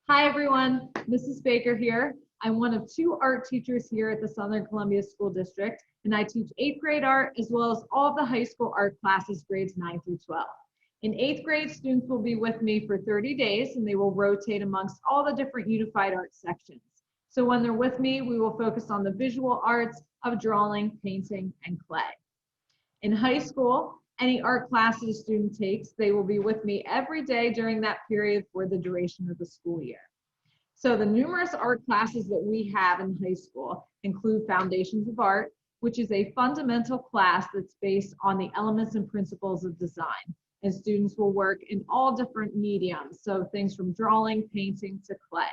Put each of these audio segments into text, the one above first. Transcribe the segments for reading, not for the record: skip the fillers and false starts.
Hi everyone, Mrs. Baker here. I'm one of two art teachers here at the Southern Columbia School District, and I teach 8th grade art as well as all of the high school art classes grades 9 through 12. In 8th grade, students will be with me for 30 days and they will rotate amongst all the different unified art sections. So when they're with me, we will focus on the visual arts of drawing, painting, and clay. In high school, any art classes a student takes, they will be with me every day during that period for the duration of the school year. So the numerous art classes that we have in high school include Foundations of Art, which is a fundamental class that's based on the elements and principles of design. And students will work in all different mediums, so things from drawing, painting, to clay.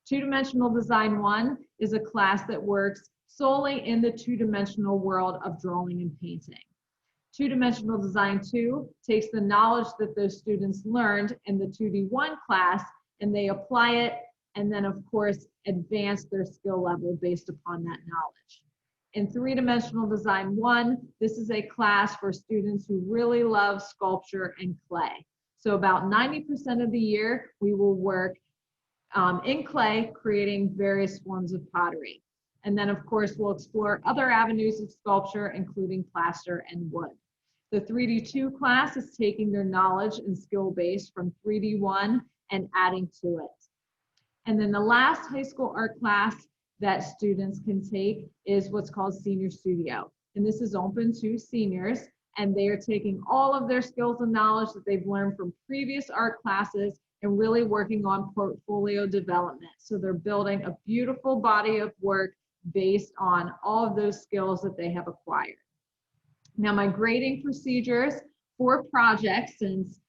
Two-Dimensional Design 1 is a class that works solely in the two-dimensional world of drawing and painting. Two-Dimensional Design 2 takes the knowledge that those students learned in the 2D1 class and they apply it and then of course advance their skill level based upon that knowledge. In Three-Dimensional Design 1, this is a class for students who really love sculpture and clay. So about 90% of the year we will work in clay creating various forms of pottery. And then of course we'll explore other avenues of sculpture including plaster and wood. The 3D2 class is taking their knowledge and skill base from 3D1 and adding to it. And then the last high school art class that students can take is what's called Senior Studio. And this is open to seniors and they are taking all of their skills and knowledge that they've learned from previous art classes and really working on portfolio development. So they're building a beautiful body of work based on all of those skills that they have acquired. Now, my grading procedures for projects, since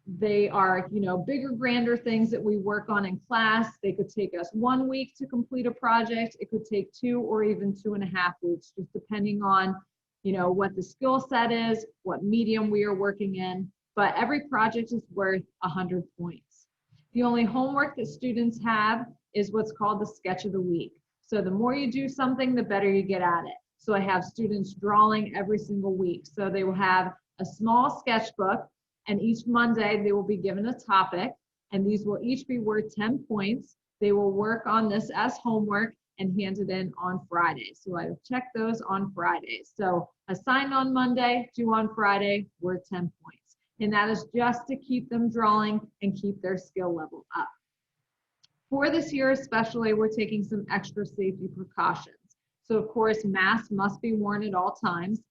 they are, bigger, grander things that we work on in class, they could take us 1 week to complete a project. It could take 2 or even 2.5 weeks, just depending on, what the skill set is, what medium we are working in. But every project is worth 100 points. The only homework that students have is what's called the sketch of the week. So the more you do something, the better you get at it. So I have students drawing every single week. So they will have a small sketchbook and each Monday they will be given a topic and these will each be worth 10 points. They will work on this as homework and hand it in on Friday. So I check those on Friday. So assigned on Monday, due on Friday, worth 10 points. And that is just to keep them drawing and keep their skill level up. For this year especially, we're taking some extra safety precautions. So of course, masks must be worn at all times.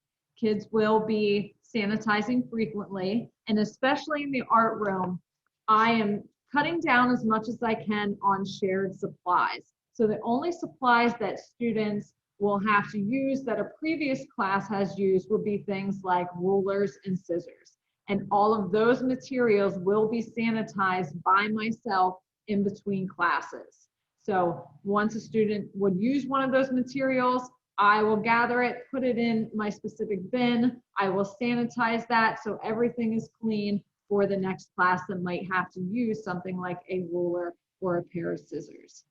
Kids will be sanitizing frequently, and especially in the art room, I am cutting down as much as I can on shared supplies. So the only supplies that students will have to use that a previous class has used would be things like rulers and scissors. And all of those materials will be sanitized by myself in between classes. So once a student would use one of those materials, I will gather it, put it in my specific bin. I will sanitize that so everything is clean for the next class that might have to use something like a ruler or a pair of scissors.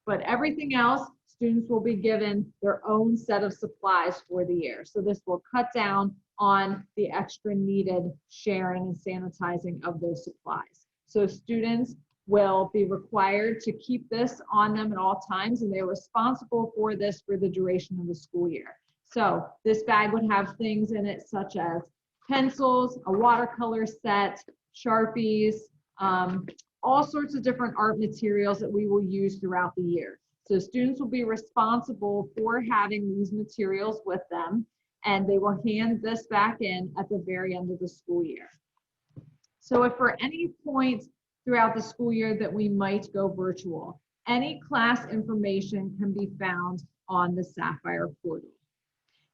But everything else, students will be given their own set of supplies for the year. So this will cut down on the extra needed sharing and sanitizing of those supplies. So students will be required to keep this on them at all times, and they're responsible for this for the duration of the school year. So this bag would have things in it such as pencils, a watercolor set, Sharpies, all sorts of different art materials that we will use throughout the year. So students will be responsible for having these materials with them, and they will hand this back in at the very end of the school year. So if for any point throughout the school year that we might go virtual, any class information can be found on the Sapphire portal.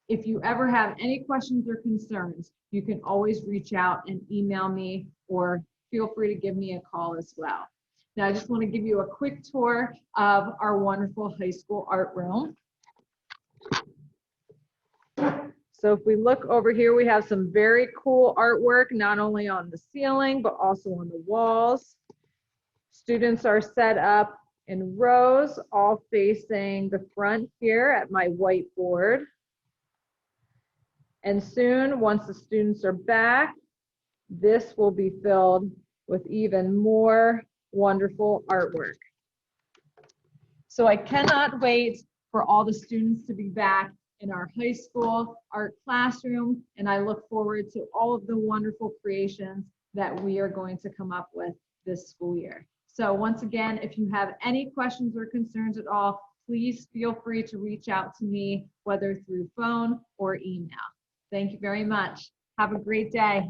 If you ever have any questions or concerns, you can always reach out and email me or feel free to give me a call as well. Now I just want to give you a quick tour of our wonderful high school art room. So if we look over here, we have some very cool artwork, not only on the ceiling, but also on the walls. Students are set up in rows, all facing the front here at my whiteboard. And soon, once the students are back, this will be filled with even more wonderful artwork. So I cannot wait for all the students to be back in our high school art classroom, and I look forward to all of the wonderful creations that we are going to come up with this school year. So once again, if you have any questions or concerns at all, please feel free to reach out to me, whether through phone or email. Thank you very much. Have a great day.